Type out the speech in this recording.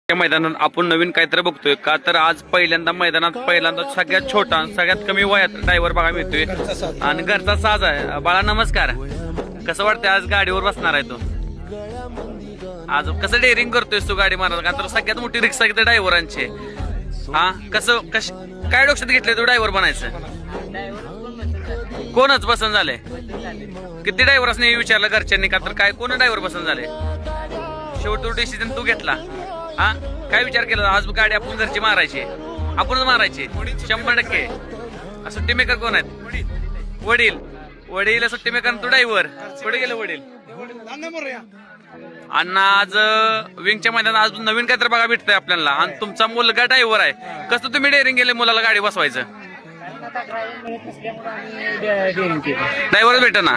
त्या मैदानात आपण नवीन काहीतरी बघतोय का तर आज पहिल्यांदा सगळ्यात छोटा सगळ्यात कमी वयात ड्रायव्हर बघा मिळतोय आणि घरचा साज आहे. बाळा नमस्कार, कसं वाटतंय आज गाडीवर बसणार आहे तो? आज कसं डेअरिंग करतोय तू गाडी मारायला? का तर सगळ्यात मोठी रिक्षा आहे ड्रायव्हरांची. हा काय डोक्यात घेतलंय तू ड्रायव्हर बनायचं? कोणच पसंत झालंय? किती ड्रायव्हरांनी विचारलं घरच्यांनी का तर काय कोण ड्रायव्हर पसंत झाले? शेवट तो डिसिजन तू घेतला. हा काय विचार केला आज गाडी आपण घरची मारायची, आपणच मारायची 100%. सुट्टी मेकर कोण आहेत? वडील सुट्टी मेकर, तू ड्रायव्हर. पुढे गेलं वडील. अण्णा आज विंगच्या मैदानात आज नवीन काहीतरी बघा भेटतंय आपल्याला आणि तुमचा मुलगा ड्रायव्हर आहे. कसं तुम्ही डेअरिंग केले मुलाला गाडी बसवायचं? ड्रायव्हर भेट ना.